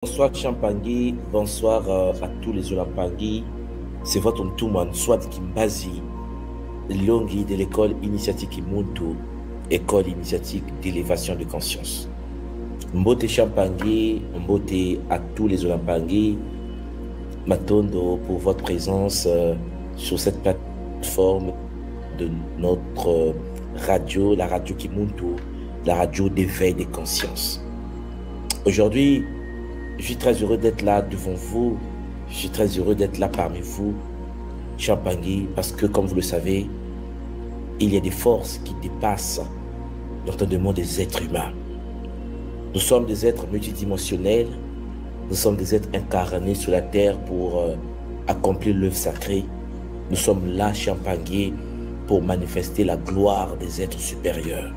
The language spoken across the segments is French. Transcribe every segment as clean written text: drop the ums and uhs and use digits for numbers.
Bonsoir Champangui, bonsoir à tous les Olampangui. C'est votre Ntouman Swat Kimbazi, Longi de l'école initiatique Imuntu, école initiatique d'élévation de conscience. Mbote Champangui, mbote à tous les Olampangui, Matondo pour votre présence sur cette plateforme de notre radio, la radio Kimuntu, la radio d'éveil des consciences. Aujourd'hui, je suis très heureux d'être là devant vous. Je suis très heureux d'être là parmi vous, Champangui, parce que, comme vous le savez, il y a des forces qui dépassent l'entendement des êtres humains. Nous sommes des êtres multidimensionnels. Nous sommes des êtres incarnés sur la terre pour accomplir l'œuvre sacrée. Nous sommes là, Champangui, pour manifester la gloire des êtres supérieurs.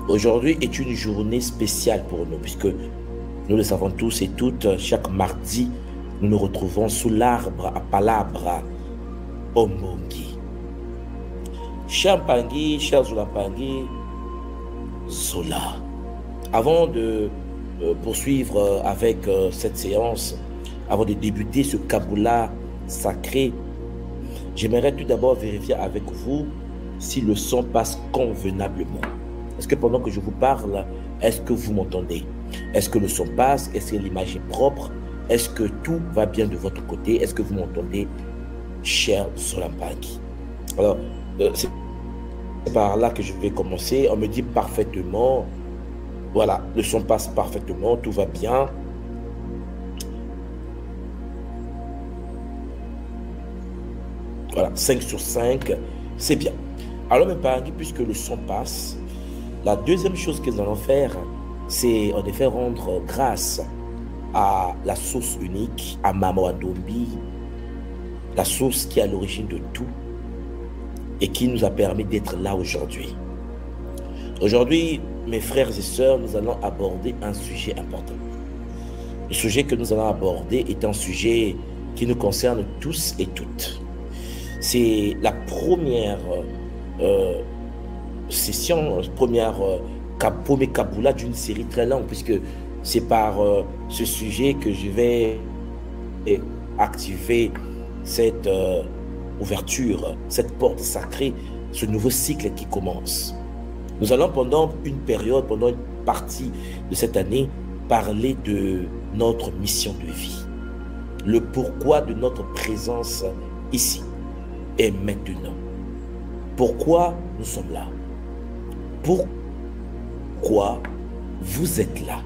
Aujourd'hui est une journée spéciale pour nous, puisque nous le savons tous et toutes, chaque mardi, nous nous retrouvons sous l'arbre à Palabra, Ombongi. Champangui, chers Olampangui, Sola. Avant de poursuivre avec cette séance, avant de débuter ce Kabbalah sacré, j'aimerais tout d'abord vérifier avec vous si le son passe convenablement. Est-ce que pendant que je vous parle, est-ce que vous m'entendez? Est-ce que le son passe? Est-ce que l'image est propre? Est-ce que tout va bien de votre côté? Est-ce que vous m'entendez, cher Olampangui? Alors, c'est par là que je vais commencer. On me dit parfaitement, voilà, le son passe parfaitement, tout va bien. Voilà, 5 sur 5, c'est bien. Alors, Olampangui, puisque le son passe, la deuxième chose que nous allons faire, c'est en effet rendre grâce à la source unique, à Mama Ndombi, la source qui est à l'origine de tout et qui nous a permis d'être là aujourd'hui. Aujourd'hui, mes frères et sœurs, nous allons aborder un sujet important. Le sujet que nous allons aborder est un sujet qui nous concerne tous et toutes. C'est la première session, premier Kabbalah d'une série très longue, puisque c'est par ce sujet que je vais activer cette ouverture, cette porte sacrée, ce nouveau cycle qui commence. Nous allons pendant une période, pendant une partie de cette année, parler de notre mission de vie, le pourquoi de notre présence ici et maintenant. Pourquoi nous sommes là? Pourquoi vous êtes là?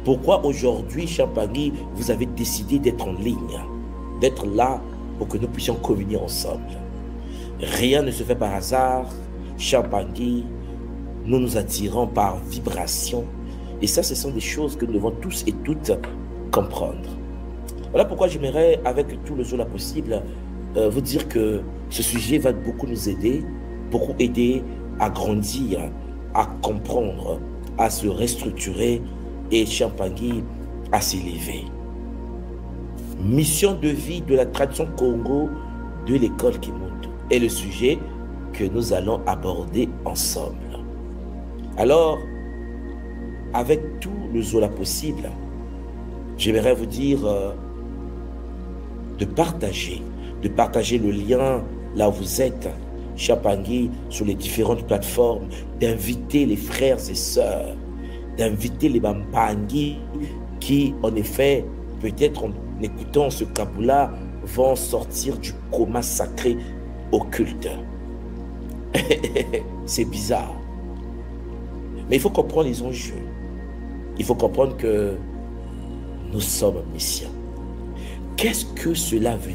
Pourquoi aujourd'hui, Champangui, vous avez décidé d'être en ligne, d'être là pour que nous puissions communier ensemble? Rien ne se fait par hasard. Champangui, nous nous attirons par vibration. Et ça, ce sont des choses que nous devons tous et toutes comprendre. Voilà pourquoi j'aimerais, avec tout le zola possible, vous dire que ce sujet va beaucoup nous aider, beaucoup aider à grandir, à comprendre, à se restructurer et Champangui à s'élever. Mission de vie de la tradition Congo de l'école Kimuntu est le sujet que nous allons aborder ensemble. Alors, avec tout le zola possible, j'aimerais vous dire de partager le lien là où vous êtes, Champangui, sur les différentes plateformes, d'inviter les frères et sœurs, d'inviter les Bampangi qui, en effet, peut-être en écoutant ce Kabbalah, vont sortir du coma sacré occulte. C'est bizarre. Mais il faut comprendre les enjeux. Il faut comprendre que nous sommes messiens. Qu'est-ce que cela veut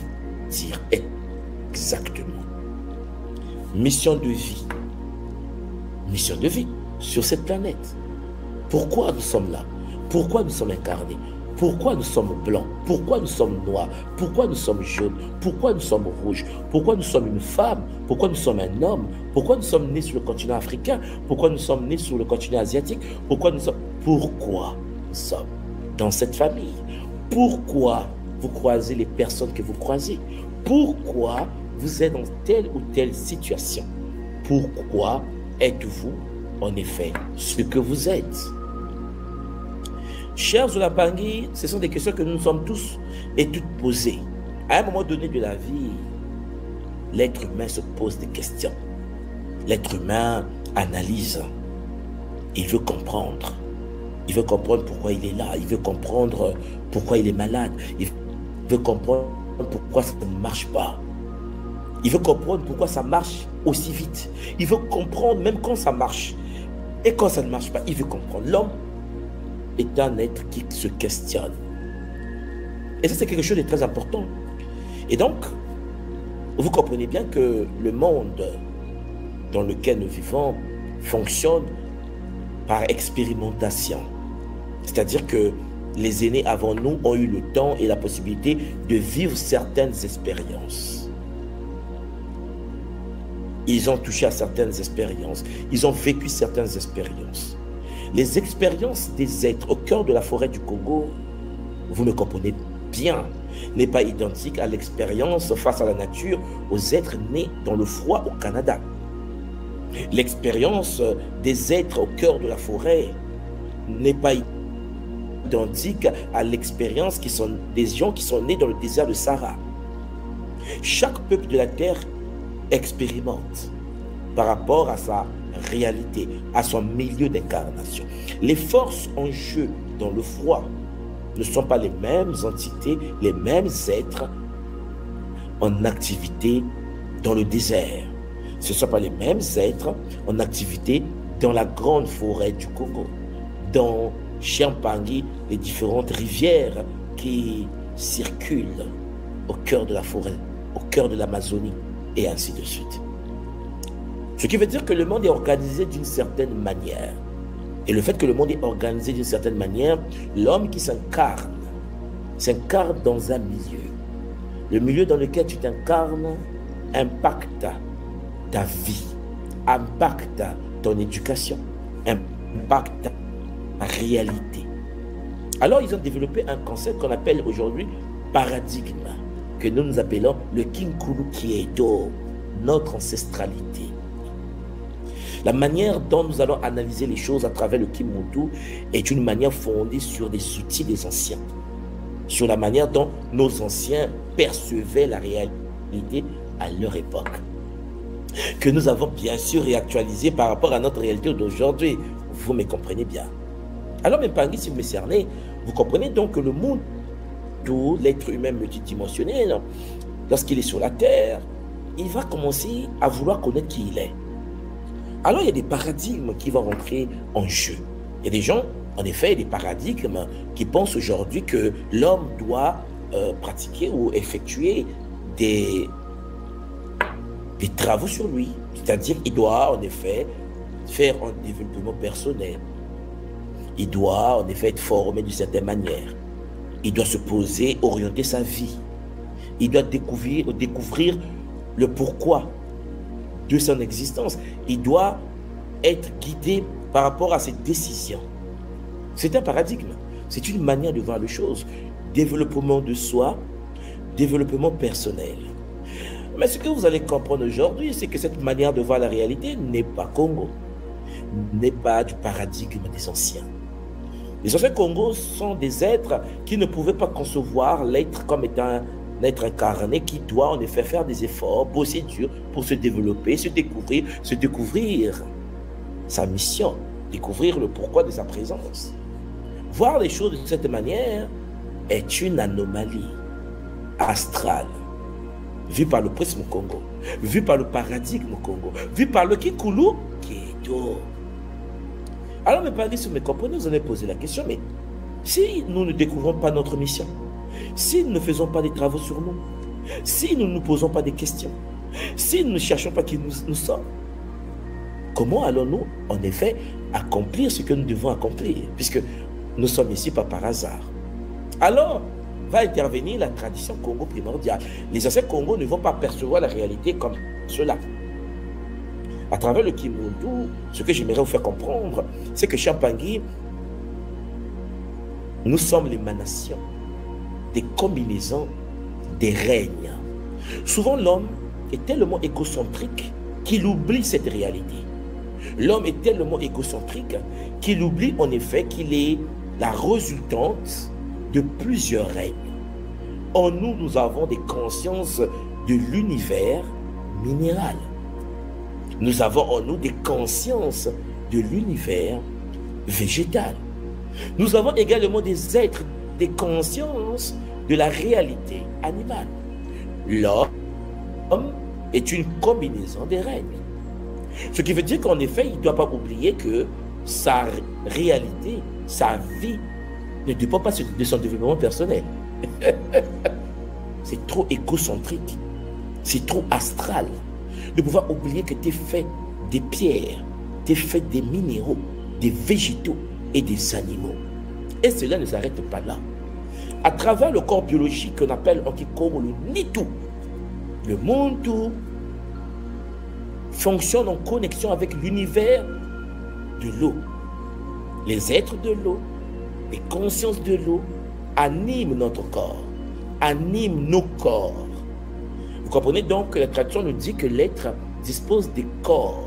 dire exactement? Mission de vie. Mission de vie sur cette planète. Pourquoi nous sommes là? Pourquoi nous sommes incarnés? Pourquoi nous sommes blancs? Pourquoi nous sommes noirs? Pourquoi nous sommes jaunes? Pourquoi nous sommes rouges? Pourquoi nous sommes une femme? Pourquoi nous sommes un homme? Pourquoi nous sommes nés sur le continent africain? Pourquoi nous sommes nés sur le continent asiatique? Pourquoi nous sommes dans cette famille? Pourquoi vous croisez les personnes que vous croisez? Pourquoi vous êtes dans telle ou telle situation? Pourquoi êtes-vous en effet ce que vous êtes? Chers Zulapangui, ce sont des questions que nous nous sommes tous et toutes posées. À un moment donné de la vie, l'être humain se pose des questions. L'être humain analyse. Il veut comprendre. Il veut comprendre pourquoi il est là. Il veut comprendre pourquoi il est malade. Il veut comprendre pourquoi ça ne marche pas. Il veut comprendre pourquoi ça marche aussi vite. Il veut comprendre même quand ça marche. Et quand ça ne marche pas, il veut comprendre. L'homme est un être qui se questionne. Et ça, c'est quelque chose de très important. Et donc, vous comprenez bien que le monde dans lequel nous vivons fonctionne par expérimentation. C'est-à-dire que les aînés avant nous ont eu le temps et la possibilité de vivre certaines expériences. Ils ont touché à certaines expériences. Ils ont vécu certaines expériences. Les expériences des êtres au cœur de la forêt du Congo, vous me comprenez bien, n'est pas identique à l'expérience face à la nature aux êtres nés dans le froid au Canada. L'expérience des êtres au cœur de la forêt n'est pas identique à l'expérience des gens qui sont nés dans le désert de Sahara. Chaque peuple de la terre expérimente par rapport à sa réalité, à son milieu d'incarnation. Les forces en jeu dans le froid ne sont pas les mêmes entités, les mêmes êtres en activité dans le désert. Ce ne sont pas les mêmes êtres en activité dans la grande forêt du Congo, dans Chiampangui, les différentes rivières qui circulent au cœur de la forêt, au cœur de l'Amazonie, et ainsi de suite. Ce qui veut dire que le monde est organisé d'une certaine manière. Et le fait que le monde est organisé d'une certaine manière, l'homme qui s'incarne dans un milieu. Le milieu dans lequel tu t'incarnes impacte ta vie, impacte ton éducation, impacte ta réalité. Alors ils ont développé un concept qu'on appelle aujourd'hui paradigme, que nous appelons le Kinkulu Kiedo, notre ancestralité. La manière dont nous allons analyser les choses à travers le Kimuntu est une manière fondée sur des outils des anciens, sur la manière dont nos anciens percevaient la réalité à leur époque, que nous avons bien sûr réactualisé par rapport à notre réalité d'aujourd'hui. Vous me comprenez bien. Alors, même Pangui, si vous me cernez, vous comprenez donc que le monde, d'où l'être humain multidimensionnel, lorsqu'il est sur la terre, il va commencer à vouloir connaître qui il est. Alors, il y a des paradigmes qui vont rentrer en jeu. Il y a des gens, en effet, des paradigmes qui pensent aujourd'hui que l'homme doit pratiquer ou effectuer des travaux sur lui. C'est-à-dire qu'il doit, en effet, faire un développement personnel. Il doit, en effet, être formé d'une certaine manière. Il doit se poser, orienter sa vie. Il doit découvrir le pourquoi de son existence. Il doit être guidé par rapport à ses décisions. C'est un paradigme. C'est une manière de voir les choses. Développement de soi, développement personnel. Mais ce que vous allez comprendre aujourd'hui, c'est que cette manière de voir la réalité n'est pas Congo, n'est pas du paradigme des anciens. Les anciens Congos sont des êtres qui ne pouvaient pas concevoir l'être comme étant un être incarné qui doit en effet faire des efforts, bosser dur pour se développer, se découvrir sa mission, découvrir le pourquoi de sa présence. Voir les choses de cette manière est une anomalie astrale, vue par le prisme Congo, vue par le paradigme Congo, vue par le Kinkulu Kiedo. Alors, mes parents, si vous me comprenez, vous allez poser la question, mais si nous ne découvrons pas notre mission, si nous ne faisons pas des travaux sur nous, si nous ne nous posons pas des questions, si nous ne cherchons pas qui nous sommes, comment allons-nous, en effet, accomplir ce que nous devons accomplir, puisque nous sommes ici pas par hasard. Alors, va intervenir la tradition Congo primordiale. Les anciens Congo ne vont pas percevoir la réalité comme cela. À travers le Kimuntu, ce que j'aimerais vous faire comprendre, c'est que Chiampangui, nous sommes l'émanation des combinaisons des règnes. Souvent, l'homme est tellement égocentrique qu'il oublie cette réalité. L'homme est tellement égocentrique qu'il oublie en effet qu'il est la résultante de plusieurs règnes. En nous, nous avons des consciences de l'univers minéral. Nous avons en nous des consciences de l'univers végétal. Nous avons également des êtres, des consciences de la réalité animale. L'homme est une combinaison des règnes. Ce qui veut dire qu'en effet, il ne doit pas oublier que sa réalité, sa vie, ne dépend pas de son développement personnel. C'est trop égocentrique, c'est trop astral de pouvoir oublier que tu es fait des pierres, tu es fait des minéraux, des végétaux et des animaux. Et cela ne s'arrête pas là. À travers le corps biologique qu'on appelle en Kikoro le Nitu, le Muntu fonctionne en connexion avec l'univers de l'eau. Les êtres de l'eau, les consciences de l'eau animent notre corps, animent nos corps. Vous comprenez donc que la tradition nous dit que l'être dispose des corps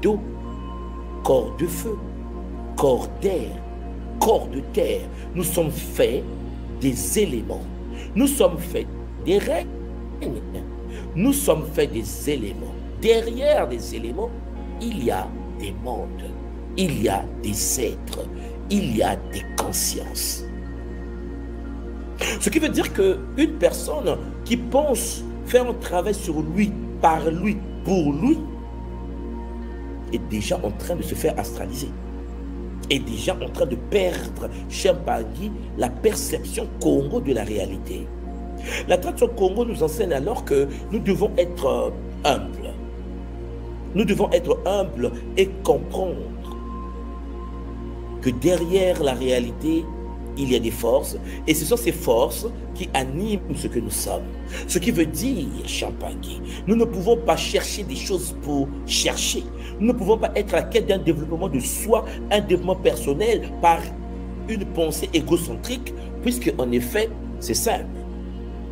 d'eau, corps de feu, corps d'air, corps de terre. Nous sommes faits des éléments. Nous sommes faits des règnes. Nous sommes faits des éléments. Derrière les éléments, il y a des mondes, il y a des êtres, il y a des consciences. Ce qui veut dire qu'une personne qui pense faire un travail sur lui, par lui, pour lui, est déjà en train de se faire astraliser, est déjà en train de perdre, Champagny, la perception Congo de la réalité. La tradition Congo nous enseigne alors que nous devons être humbles. Nous devons être humbles et comprendre que derrière la réalité, il y a des forces, et ce sont ces forces qui animent ce que nous sommes. Ce qui veut dire, Champagny, nous ne pouvons pas chercher des choses pour chercher. Nous ne pouvons pas être à la quête d'un développement de soi, un développement personnel par une pensée égocentrique, puisque en effet, c'est simple.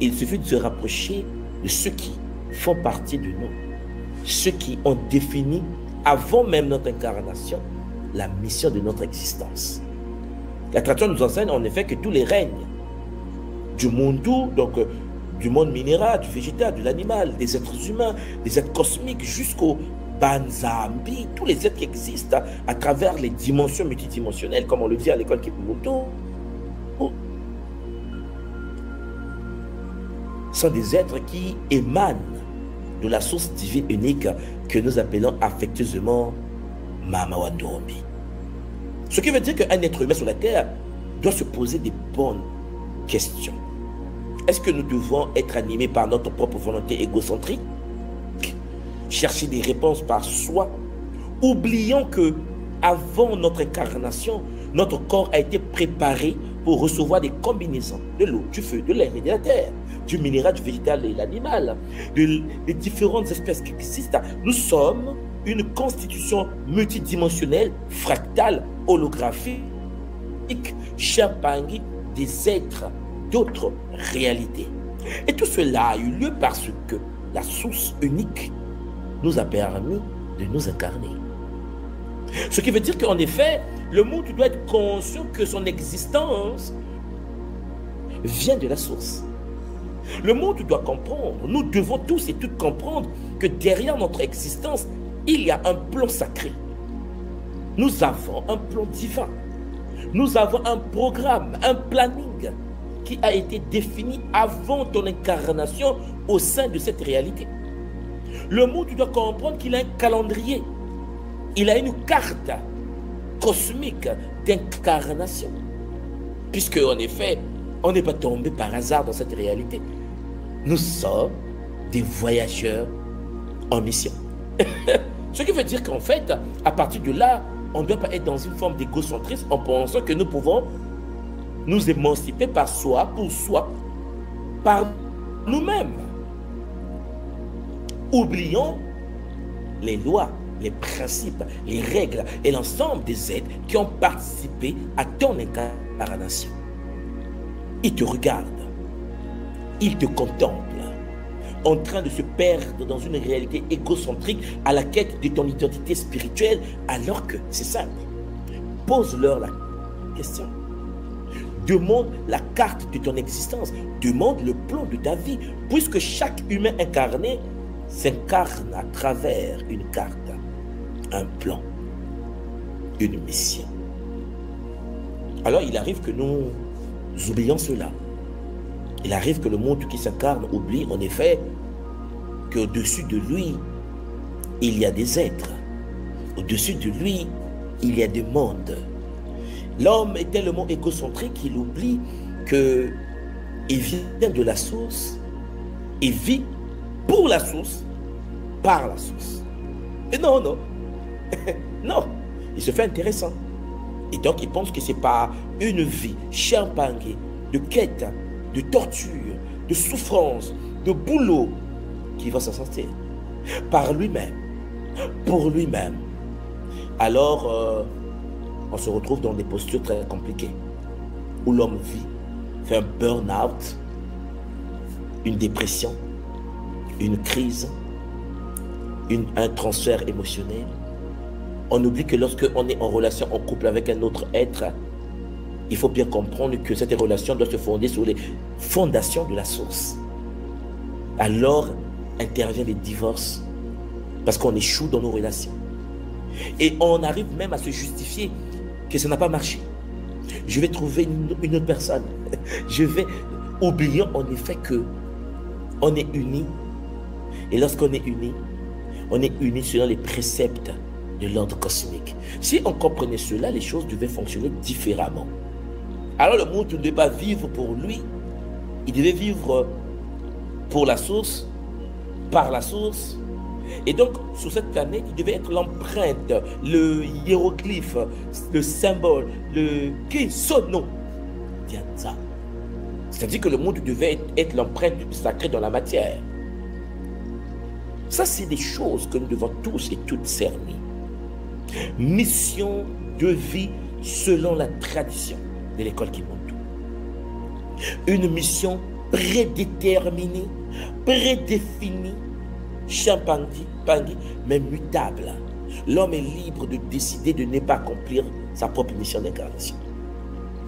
Il suffit de se rapprocher de ceux qui font partie de nous, ceux qui ont défini, avant même notre incarnation, la mission de notre existence. La tradition nous enseigne en effet que tous les règnes du monde, donc du monde minéral, du végétal, de l'animal, des êtres humains, des êtres cosmiques, jusqu'au Banzambi, tous les êtres qui existent à travers les dimensions multidimensionnelles, comme on le dit à l'école Kipumuto, sont des êtres qui émanent de la source divine unique que nous appelons affectueusement Mama Wandombi. Ce qui veut dire qu'un être humain sur la terre doit se poser des bonnes questions. Est-ce que nous devons être animés par notre propre volonté égocentrique, chercher des réponses par soi, oubliant que avant notre incarnation, notre corps a été préparé pour recevoir des combinaisons de l'eau, du feu, de l'air et de la terre, du minéral, du végétal et de l'animal, des différentes espèces qui existent. Nous sommes une constitution multidimensionnelle, fractale, holographique, Champagny, des êtres d'autres réalités. Et tout cela a eu lieu parce que la source unique nous a permis de nous incarner. Ce qui veut dire qu'en effet, le monde doit être conscient que son existence vient de la source. Le monde doit comprendre, nous devons tous et toutes comprendre que derrière notre existence, il y a un plan sacré. Nous avons un plan divin. Nous avons un programme, un planning qui a été défini avant ton incarnation au sein de cette réalité. Le monde doit comprendre qu'il a un calendrier. Il a une carte cosmique d'incarnation. Puisque, en effet, on n'est pas tombé par hasard dans cette réalité. Nous sommes des voyageurs en mission. Ce qui veut dire qu'en fait, à partir de là, on ne doit pas être dans une forme d'égocentrisme en pensant que nous pouvons nous émanciper par soi, pour soi, par nous-mêmes. Oublions les lois, les principes, les règles et l'ensemble des êtres qui ont participé à ton incarnation. Ils te regardent, ils te contemplent, en train de se perdre dans une réalité égocentrique à la quête de ton identité spirituelle, alors que c'est simple. Pose-leur la questions. Demande la carte de ton existence. Demande le plan de ta vie. Puisque chaque humain incarné s'incarne à travers une carte, un plan, une mission. Alors il arrive que nous oublions cela. Il arrive que le monde qui s'incarne oublie en effet qu'au-dessus de lui, il y a des êtres. Au-dessus de lui, il y a des mondes. L'homme est tellement égocentrique qu'il oublie qu'il vient de la source et vit pour la source, par la source. Et non, non. Non. Il se fait intéressant. Et donc, il pense que ce n'est pas une vie champagne, de quête, de torture, de souffrance, de boulot qui va s'en sortir. Par lui-même. Pour lui-même. Alors, on se retrouve dans des postures très compliquées. Où l'homme vit, fait un burn-out, une dépression, une crise, un transfert émotionnel. On oublie que lorsque on est en relation, en couple avec un autre être, il faut bien comprendre que cette relation doit se fonder sur les fondations de la source. Alors interviennent les divorces parce qu'on échoue dans nos relations. Et on arrive même à se justifier que ça n'a pas marché. Je vais trouver une autre personne. Je vais oublier en effet que on est unis. Et lorsqu'on est unis, on est unis selon les préceptes de l'ordre cosmique. Si on comprenait cela, les choses devaient fonctionner différemment. Alors le monde ne devait pas vivre pour lui, il devait vivre pour la source, par la source. Et donc, sur cette planète, il devait être l'empreinte, le hiéroglyphe, le symbole, le Kisono. C'est-à-dire que le monde devait être l'empreinte sacrée dans la matière. Ça, c'est des choses que nous devons tous et toutes cerner. Mission de vie selon la tradition de l'école Kimondo. Une mission prédéterminée, prédéfinie, champangui, mais mutable. L'homme est libre de décider de ne pas accomplir sa propre mission d'incarnation.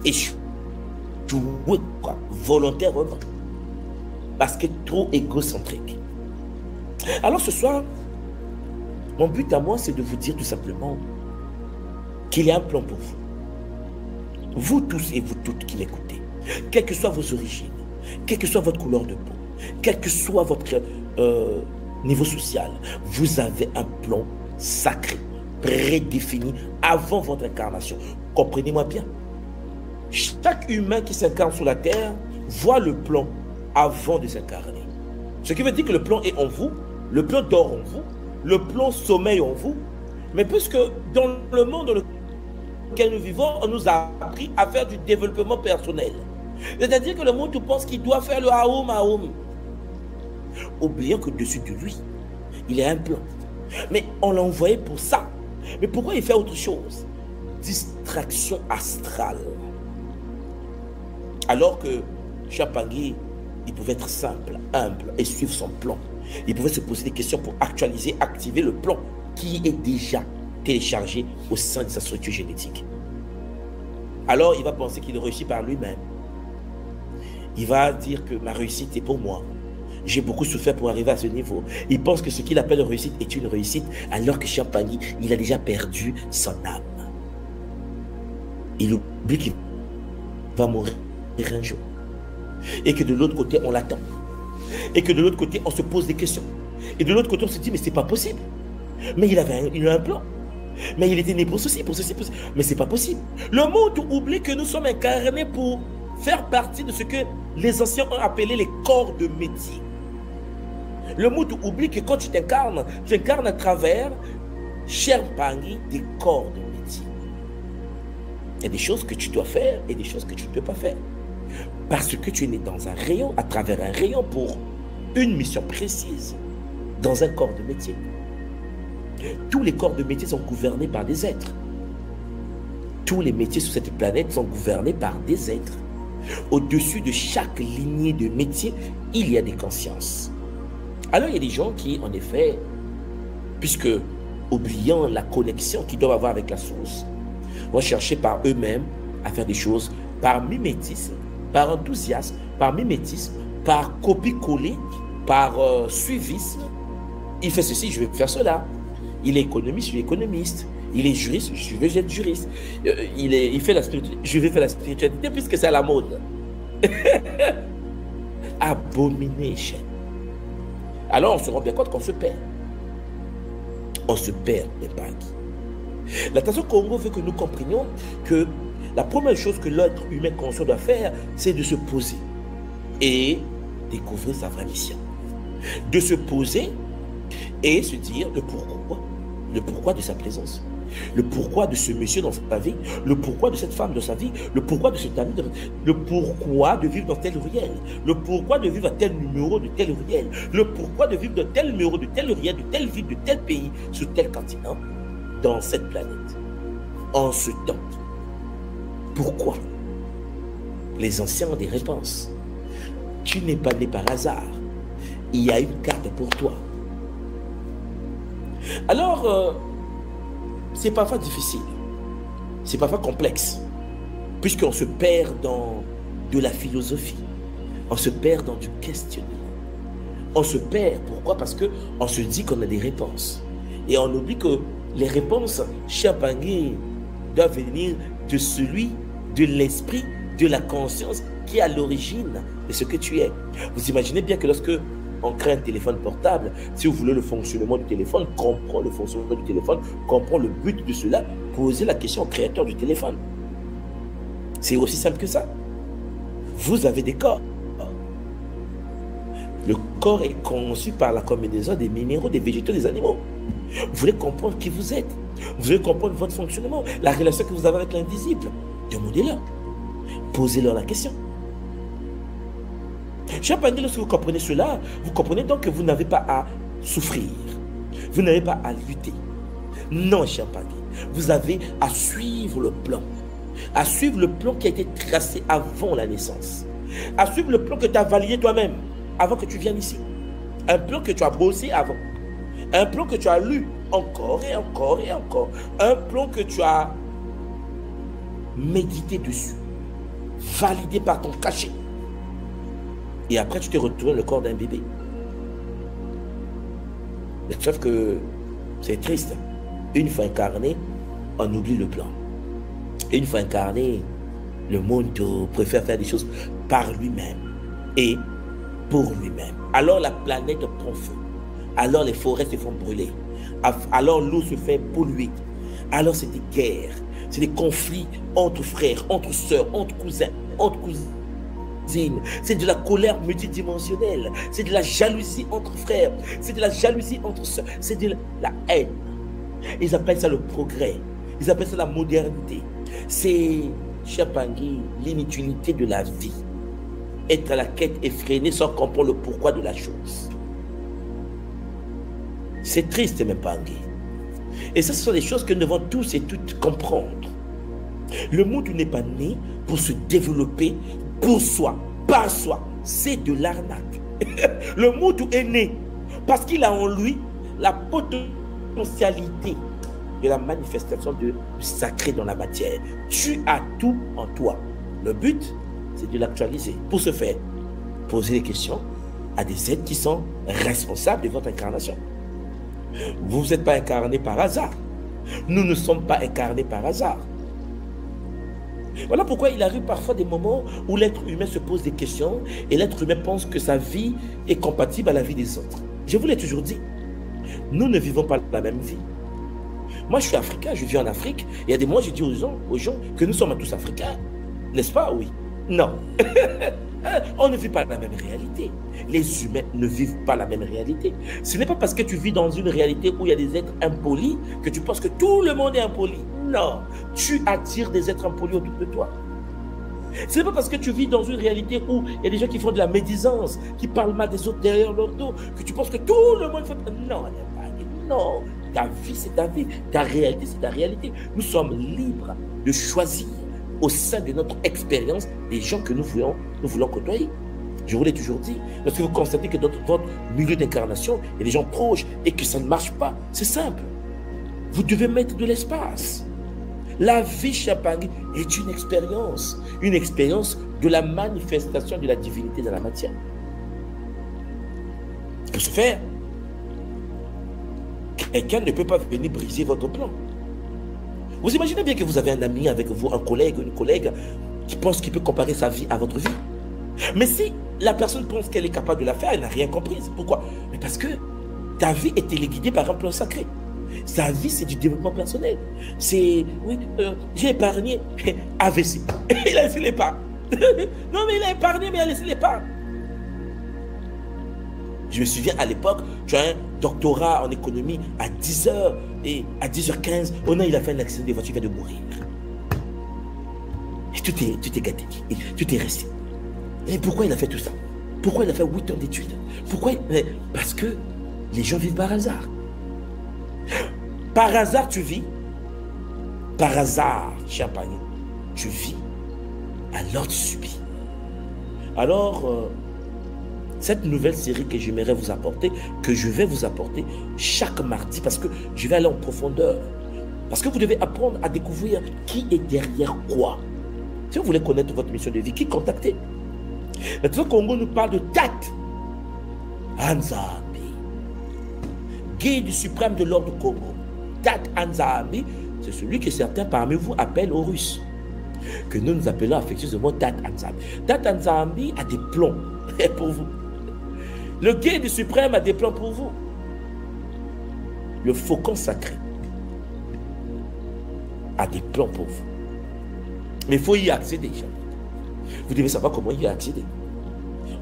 Et jouer volontairement. Parce que trop égocentrique. Alors ce soir, mon but à moi, c'est de vous dire tout simplement qu'il y a un plan pour vous. Vous tous et vous toutes qui m'écoutez, quelles que soient vos origines, quelle que soit votre couleur de peau, quel que soit votre niveau social, vous avez un plan sacré, prédéfini avant votre incarnation. Comprenez-moi bien. Chaque humain qui s'incarne sur la terre voit le plan avant de s'incarner. Ce qui veut dire que le plan est en vous, le plan dort en vous, le plan sommeille en vous. Mais puisque dans le monde dans lequel nous vivons, on nous a appris à faire du développement personnel. C'est-à-dire que le monde pense qu'il doit faire le haoum haoum. Oublions qu'au-dessus de lui, il y a un plan. Mais on l'a envoyé pour ça. Mais pourquoi il fait autre chose? Distraction astrale. Alors que Chapangui, il pouvait être simple, humble et suivre son plan. Il pouvait se poser des questions pour actualiser, activer le plan qui est déjà téléchargé au sein de sa structure génétique. Alors il va penser qu'il réussit par lui-même. Il va dire que ma réussite est pour moi. J'ai beaucoup souffert pour arriver à ce niveau. Il pense que ce qu'il appelle réussite est une réussite, alors que Champagny, il a déjà perdu son âme. Il oublie qu'il va mourir un jour. Et que de l'autre côté, on l'attend. Et que de l'autre côté, on se pose des questions. Et de l'autre côté, on se dit, mais c'est pas possible. Mais il a un plan. Mais il était né pour ceci, pour ceci, pour ceci. Mais c'est pas possible. Le monde oublie que nous sommes incarnés pour faire partie de ce que les anciens ont appelé les corps de métier. Le monde oublie que quand tu incarnes à travers Champagny, des corps de métier. Il y a des choses que tu dois faire et des choses que tu ne peux pas faire. Parce que tu es né dans un rayon, à travers un rayon pour une mission précise, dans un corps de métier. Tous les corps de métier sont gouvernés par des êtres. Tous les métiers sur cette planète sont gouvernés par des êtres. Au-dessus de chaque lignée de métier, il y a des consciences. Alors il y a des gens qui, en effet, puisque oubliant la connexion qu'ils doivent avoir avec la source, vont chercher par eux-mêmes à faire des choses par mimétisme, par enthousiasme, par mimétisme, par copie-coller, par suivisme. Il fait ceci, je vais faire cela. Il est économiste, je suis économiste. Il est juriste, je vais être juriste. Il fait la spiritualité, je vais faire la spiritualité puisque c'est à la mode. Abomination. Alors on se rend bien compte qu'on se perd. On se perd, les Pagis. La Tension Congo veut que nous comprenions que la première chose que l'être humain conscient doit faire, c'est de se poser et découvrir sa vraie mission. De se poser et se dire le pourquoi de sa présence, le pourquoi de ce monsieur dans sa vie, le pourquoi de cette femme dans sa vie, le pourquoi de cet ami, le pourquoi de vivre dans tel ruelle, le pourquoi de vivre à tel numéro de tel ruelle, le pourquoi de vivre dans tel numéro de tel ruelle, de telle ville, de tel pays, sur tel continent, dans cette planète, en ce temps. Pourquoi? Les anciens ont des réponses. Tu n'es pas né par hasard. Il y a une carte pour toi. Alors, c'est parfois difficile. C'est parfois complexe. Puisqu'on se perd dans de la philosophie. On se perd dans du questionnement. On se perd. Pourquoi? Parce qu'on se dit qu'on a des réponses. Et on oublie que les réponses, cher Pangui, doivent venir de celui, de l'esprit, de la conscience qui est à l'origine de ce que tu es. Vous imaginez bien que lorsque on crée un téléphone portable, si vous voulez le fonctionnement du téléphone, comprendre le fonctionnement du téléphone, comprendre le but de cela, posez la question au créateur du téléphone. C'est aussi simple que ça. Vous avez des corps. Le corps est conçu par la combinaison des minéraux, des végétaux, des animaux. Vous voulez comprendre qui vous êtes. Vous voulez comprendre votre fonctionnement, la relation que vous avez avec l'invisible. Demandez-leur. Posez-leur la question. Cher Pangui, lorsque vous comprenez cela, vous comprenez donc que vous n'avez pas à souffrir. Vous n'avez pas à lutter. Non, cher Pangui, vous avez à suivre le plan. À suivre le plan qui a été tracé avant la naissance. À suivre le plan que tu as validé toi-même avant que tu viennes ici. Un plan que tu as bossé avant. Un plan que tu as lu encore et encore et encore. Un plan que tu as médité dessus. Validé par ton cachet. Et après, tu te retrouves dans le corps d'un bébé. Sauf que c'est triste. Une fois incarné, on oublie le plan. Une fois incarné, le monde préfère faire des choses par lui-même et pour lui-même. Alors la planète prend feu. Alors les forêts se font brûler. Alors l'eau se fait polluer. Alors c'est des guerres. C'est des conflits entre frères, entre sœurs, entre cousins, entre cousines. C'est de la colère multidimensionnelle. C'est de la jalousie entre frères. C'est de la jalousie entre sœurs. C'est de la haine. Ils appellent ça le progrès. Ils appellent ça la modernité. C'est, cher Pangui, l'inutilité de la vie. Être à la quête effrénée sans comprendre le pourquoi de la chose. C'est triste, même Pangui. Et ça, ce sont des choses que nous devons tous et toutes comprendre. Le monde n'est pas né pour se développer pour soi, par soi. C'est de l'arnaque. Le monde est né parce qu'il a en lui la potentialité de la manifestation du sacré dans la matière. Tu as tout en toi. Le but, c'est de l'actualiser. Pour ce faire, posez des questions à des êtres qui sont responsables de votre incarnation. Vous n'êtes pas incarné par hasard. Nous ne sommes pas incarnés par hasard. Voilà pourquoi il arrive parfois des moments où l'être humain se pose des questions et l'être humain pense que sa vie est compatible à la vie des autres. Je vous l'ai toujours dit, nous ne vivons pas la même vie. Moi, je suis africain, je vis en Afrique. Il y a des moments, je dis aux gens que nous sommes tous africains. N'est-ce pas? Oui. Non. On ne vit pas la même réalité. Les humains ne vivent pas la même réalité. Ce n'est pas parce que tu vis dans une réalité où il y a des êtres impolis que tu penses que tout le monde est impoli. Non. Tu attires des êtres impolis autour de toi. Ce n'est pas parce que tu vis dans une réalité où il y a des gens qui font de la médisance, qui parlent mal des autres derrière leur dos, que tu penses que tout le monde fait... Non, non. Ta vie, c'est ta vie. Ta réalité, c'est ta réalité. Nous sommes libres de choisir au sein de notre expérience des gens que nous voulons côtoyer. Je vous l'ai toujours dit, lorsque vous constatez que dans votre milieu d'incarnation, il y a des gens proches et que ça ne marche pas, c'est simple. Vous devez mettre de l'espace. La vie Champangui est une expérience de la manifestation de la divinité dans la matière. Pour ce faire, quelqu'un ne peut pas venir briser votre plan. Vous imaginez bien que vous avez un ami avec vous, un collègue, une collègue, qui pense qu'il peut comparer sa vie à votre vie. Mais si la personne pense qu'elle est capable de la faire, elle n'a rien compris. Pourquoi? Mais parce que ta vie est téléguidée par un plan sacré. Sa vie, c'est du développement personnel. C'est, oui, j'ai épargné AVC. Il a laissé l'épargne. Non, mais il a épargné, mais il a laissé l'épargne. Je me souviens à l'époque, tu as un doctorat en économie à 10h et à 10h15, oh non, il a fait un accident de voiture, il vient de mourir. Et tout est gâté, tout est resté. Et pourquoi il a fait tout ça? Pourquoi il a fait 8 ans d'études? Pourquoi? Parce que les gens vivent par hasard. Par hasard, tu vis. Par hasard, Champagne, tu vis. Alors tu subis. Alors, cette nouvelle série que j'aimerais vous apporter, que je vais vous apporter chaque mardi, parce que je vais aller en profondeur. Parce que vous devez apprendre à découvrir qui est derrière quoi. Si vous voulez connaître votre mission de vie, qui contacter? Maintenant, Congo nous parle de Tat Nzambi, guide suprême de l'ordre du Congo. Tat Nzambi, c'est celui que certains parmi vous appellent Horus, que nous nous appelons affectueusement Tat Nzambi. Tat Nzambi a des plans pour vous. Le guide suprême a des plans pour vous. Le faucon sacré a des plans pour vous. Mais il faut y accéder. Vous devez savoir comment y accéder.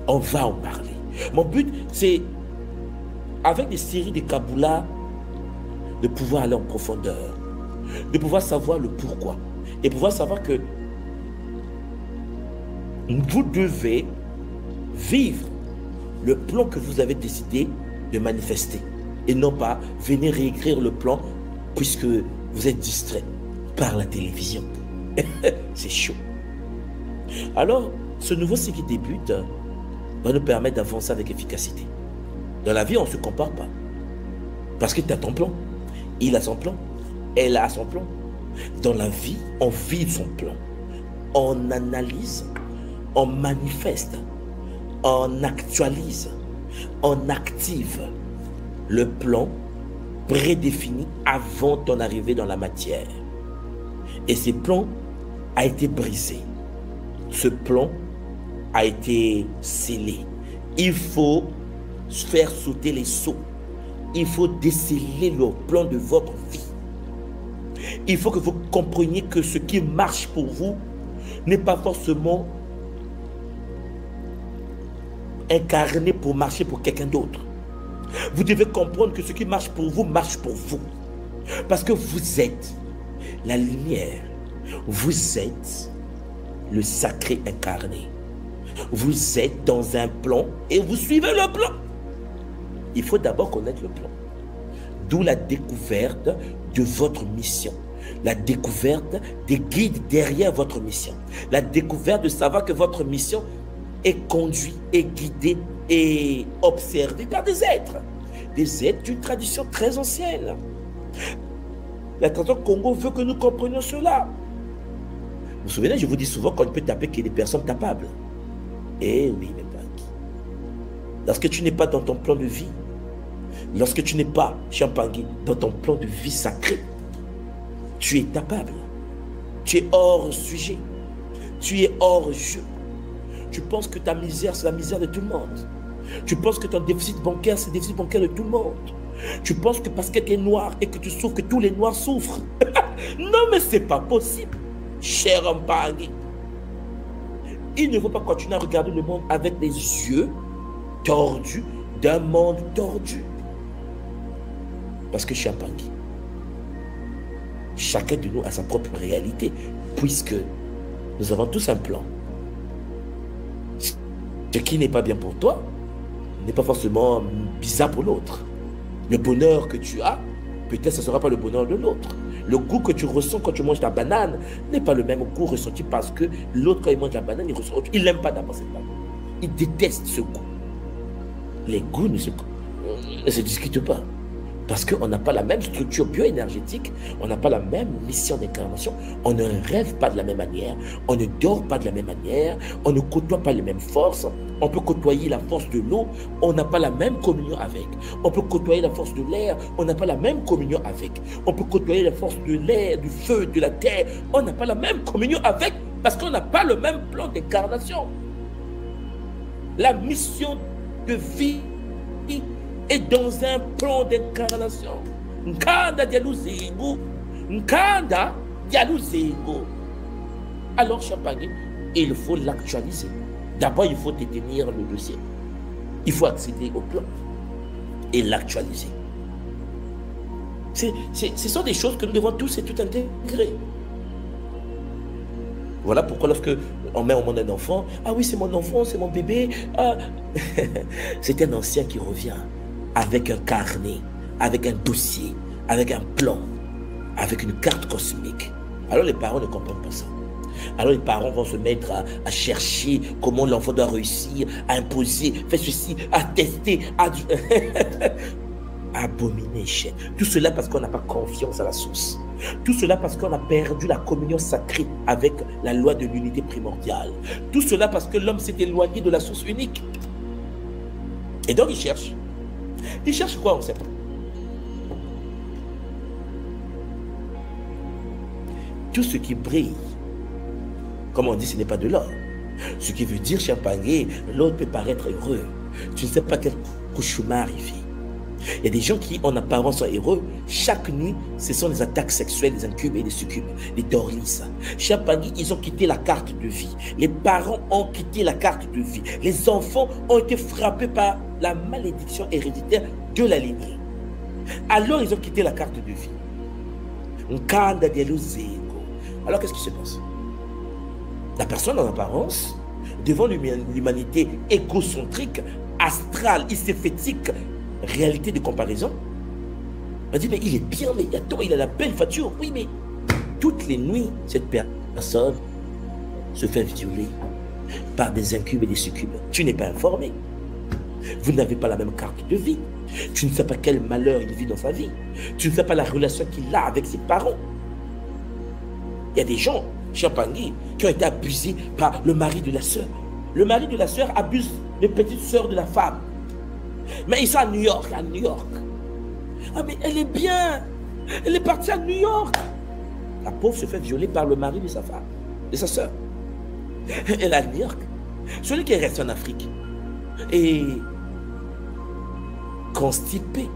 On va en parler. Mon but, c'est, avec des séries de Kabbalah, de pouvoir aller en profondeur, de pouvoir savoir le pourquoi, et pouvoir savoir que vous devez vivre le plan que vous avez décidé de manifester, et non pas venir réécrire le plan puisque vous êtes distrait par la télévision. C'est chaud. Alors, ce nouveau cycle qui débute va nous permettre d'avancer avec efficacité. Dans la vie, on ne se compare pas. Parce que tu as ton plan. Il a son plan. Elle a son plan. Dans la vie, on vit son plan. On analyse, on manifeste, on actualise, on active le plan prédéfini avant ton arrivée dans la matière. Et ce plan a été brisé. Ce plan a été scellé. Il faut faire sauter les sceaux. Il faut déceler le plan de votre vie. Il faut que vous compreniez que ce qui marche pour vous n'est pas forcément incarné pour marcher pour quelqu'un d'autre. Vous devez comprendre que ce qui marche pour vous marche pour vous. Parce que vous êtes la lumière. Vous êtes le sacré incarné. Vous êtes dans un plan et vous suivez le plan. Il faut d'abord connaître le plan. D'où la découverte de votre mission. La découverte des guides derrière votre mission. La découverte de savoir que votre mission est conduite, est guidée et observée par des êtres. Des êtres d'une tradition très ancienne. La tradition Congo veut que nous comprenions cela. Vous vous souvenez, je vous dis souvent qu'on ne peut taper que des personnes capables. Eh oui, mes Pangui. Lorsque tu n'es pas dans ton plan de vie, lorsque tu n'es pas, Champangui, dans ton plan de vie sacré, tu es tapable. Tu es hors sujet. Tu es hors jeu. Tu penses que ta misère, c'est la misère de tout le monde. Tu penses que ton déficit bancaire, c'est le déficit bancaire de tout le monde. Tu penses que parce que tu es noir et que tu souffres, que tous les noirs souffrent. Non, mais ce n'est pas possible, cher Mpangui. Il ne faut pas continuer à regarder le monde avec les yeux tordus d'un monde tordu. Parce que cher Mpangui, chacun de nous a sa propre réalité, puisque nous avons tous un plan. Ce qui n'est pas bien pour toi n'est pas forcément bizarre pour l'autre. Le bonheur que tu as, peut-être ce ne sera pas le bonheur de l'autre. Le goût que tu ressens quand tu manges ta banane n'est pas le même goût ressenti parce que l'autre, quand il mange la banane, il n'aime pas d'abord cette banane. Il déteste ce goût. Les goûts ne se discutent pas. Parce qu'on n'a pas la même structure bioénergétique, on n'a pas la même mission d'incarnation, on ne rêve pas de la même manière, on ne dort pas de la même manière, on ne côtoie pas les mêmes forces, on peut côtoyer la force de l'eau, on n'a pas la même communion avec. On peut côtoyer la force de l'air, on n'a pas la même communion avec. On peut côtoyer la force de l'air, du feu, de la terre, on n'a pas la même communion avec parce qu'on n'a pas le même plan d'incarnation. La mission de vie est dans un plan d'incarnation. Nkanda dialouzengo. Nkanda dialouzengo. Alors, Champagne, il faut l'actualiser. D'abord, il faut détenir le dossier. Il faut accéder au plan et l'actualiser. Ce sont des choses que nous devons tous et toutes intégrer. Voilà pourquoi lorsque on met au monde un enfant, ah oui, c'est mon enfant, c'est mon bébé. Ah. C'est un ancien qui revient avec un carnet, avec un dossier, avec un plan, avec une carte cosmique. Alors les parents ne comprennent pas ça. Alors les parents vont se mettre à chercher comment l'enfant doit réussir, à imposer, faire ceci, à tester, à abomination. Tout cela parce qu'on n'a pas confiance à la source. Tout cela parce qu'on a perdu la communion sacrée avec la loi de l'unité primordiale. Tout cela parce que l'homme s'est éloigné de la source unique. Et donc il cherche. Il cherche quoi, on ne sait pas. Tout ce qui brille, comme on dit, ce n'est pas de l'or. Ce qui veut dire, Champagne, l'autre peut paraître heureux. Tu ne sais pas quel cauchemar il vit. Il y a des gens qui, en apparence, sont heureux. Chaque nuit, ce sont des attaques sexuelles, des incubes et des succubes, des dorlis. Champagne, ils ont quitté la carte de vie. Les parents ont quitté la carte de vie. Les enfants ont été frappés par la malédiction héréditaire de la lignée. Alors, ils ont quitté la carte de vie. Alors, qu'est-ce qui se passe? La personne, en apparence, devant l'humanité égocentrique, astrale, iséphétique, réalité de comparaison, on dit, mais il est bien, mais attends, il a la belle voiture. Oui, mais toutes les nuits, cette personne se fait violer par des incubes et des succubes. Tu n'es pas informé. Vous n'avez pas la même carte de vie. Tu ne sais pas quel malheur il vit dans sa vie. Tu ne sais pas la relation qu'il a avec ses parents. Il y a des gens, Champagne, qui ont été abusés par le mari de la sœur. Le mari de la sœur abuse les petites sœurs de la femme. Mais ils sont à New York, Ah mais elle est bien. Elle est partie à New York. La pauvre se fait violer par le mari de sa femme, de sa sœur. Elle est à New York. Celui qui est resté en Afrique est constipé,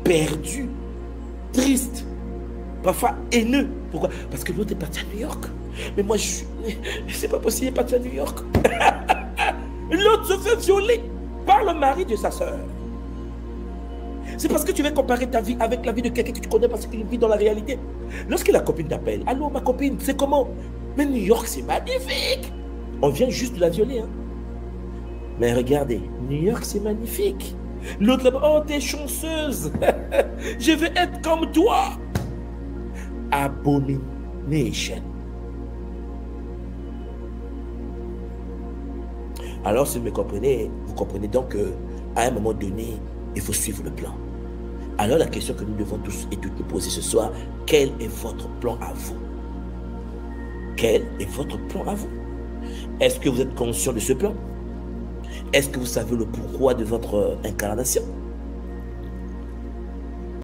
perdu, triste, parfois haineux. Pourquoi? Parce que l'autre est parti à New York. Mais moi, c'est pas possible, il est parti à New York. L'autre se fait violer par le mari de sa sœur. C'est parce que tu veux comparer ta vie avec la vie de quelqu'un que tu connais parce qu'il vit dans la réalité. Lorsque la copine t'appelle, allô ma copine, c'est comment? Mais New York, c'est magnifique. On vient juste de la violer. Hein? Mais regardez, New York, c'est magnifique. L'autre là-bas, oh, t'es chanceuse. Je veux être comme toi. Abomination. Alors, si vous me comprenez, vous comprenez donc qu'à un moment donné, il faut suivre le plan. Alors, la question que nous devons tous et toutes nous poser ce soir, quel est votre plan à vous? Quel est votre plan à vous? Est-ce que vous êtes conscient de ce plan? Est-ce que vous savez le pourquoi de votre incarnation?